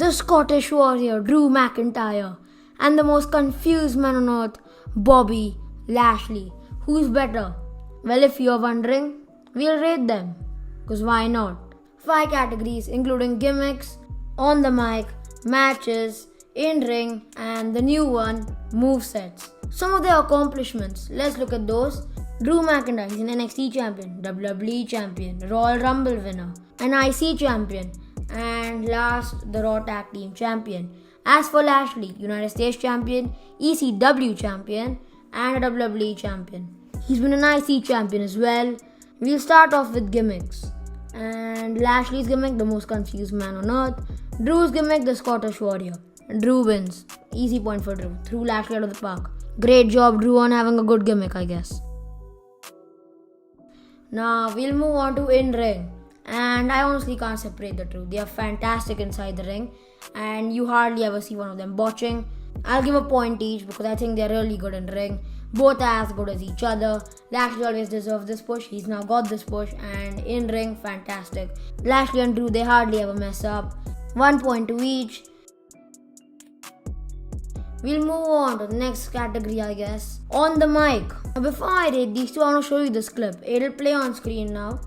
the Scottish Warrior Drew McIntyre, and the most confused man on earth, Bobby Lashley. Who's better? Well, if you're wondering, we'll rate them. Because why not? 5 categories including gimmicks, on the mic, matches, in-ring, and the new one, movesets. Some of their accomplishments, let's look at those. Drew McIntyre, he's an NXT champion, WWE champion, Royal Rumble winner, an IC champion, and last, the Raw Tag Team champion. As for Lashley, United States champion, ECW champion, and a WWE champion. He's been an IC champion as well. We'll start off with gimmicks. And Lashley's gimmick, the most confused man on earth. Drew's gimmick, the Scottish Warrior. Drew wins. Easy point for Drew. Threw Lashley out of the park. Great job, Drew, on having a good gimmick, I guess. Now, we'll move on to in-ring. And I honestly can't separate the two. They are fantastic inside the ring. And you hardly ever see one of them botching. I'll give a point each because I think they're really good in ring. Both are as good as each other. Lashley always deserves this push. He's now got this push. And in ring, fantastic. Lashley and Drew, they hardly ever mess up. 1 point to each. We'll move on to the next category, I guess. On the mic. Now, before I rate these two, I want to show you this clip. It'll play on screen now.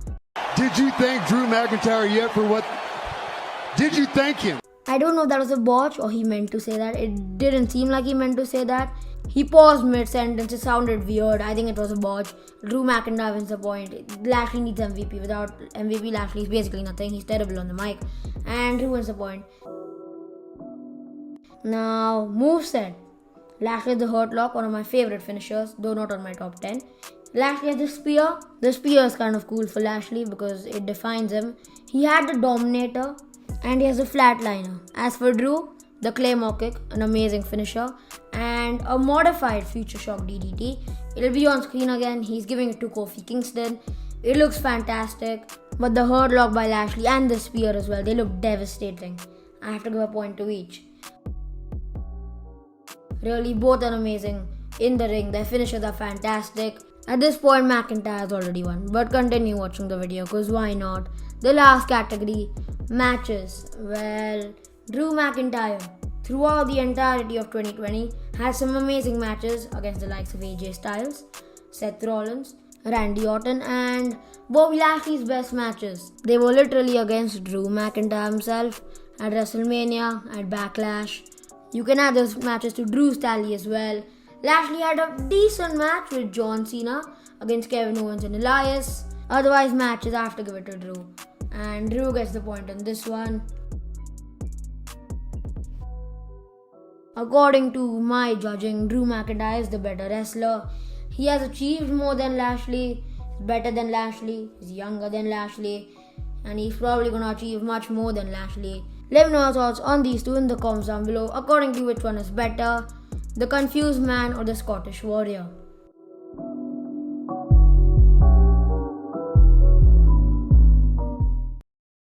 Did you thank Drew McIntyre yet for what? Did you thank him? I don't know if that was a botch or he meant to say that. It didn't seem like he meant to say that. He paused mid-sentence. It sounded weird. I think it was a botch. Drew McIntyre wins the point. Lashley needs MVP. Without MVP, Lashley is basically nothing. He's terrible on the mic. And Drew wins the point. Now, moveset. Lashley has the Hurt Lock, one of my favorite finishers, though not on my top 10. Lashley has the Spear. The Spear is kind of cool for Lashley because it defines him. He had the Dominator and he has a Flatliner. As for Drew, the Claymore Kick, an amazing finisher, and a modified Future Shock DDT. It'll be on screen again. He's giving it to Kofi Kingston. It looks fantastic, but the Hurt Lock by Lashley and the Spear as well, they look devastating. I have to give a point to each. Really, both are amazing in the ring. Their finishes are fantastic. At this point, McIntyre has already won, but continue watching the video because why not? The last category, matches. Well, Drew McIntyre, throughout the entirety of 2020, had some amazing matches against the likes of AJ Styles, Seth Rollins, Randy Orton, and Bobby Lashley's best matches. They were literally against Drew McIntyre himself at WrestleMania, at Backlash. You can add those matches to Drew's tally as well. Lashley had a decent match with John Cena against Kevin Owens and Elias. Otherwise, matches I have to give it to Drew. And Drew gets the point on this one. According to my judging, Drew McIntyre is the better wrestler. He has achieved more than Lashley, he's better than Lashley, he's younger than Lashley, and he's probably going to achieve much more than Lashley. Let me know your thoughts on these two in the comments down below. According to you, which one is better, the confused man or the Scottish Warrior?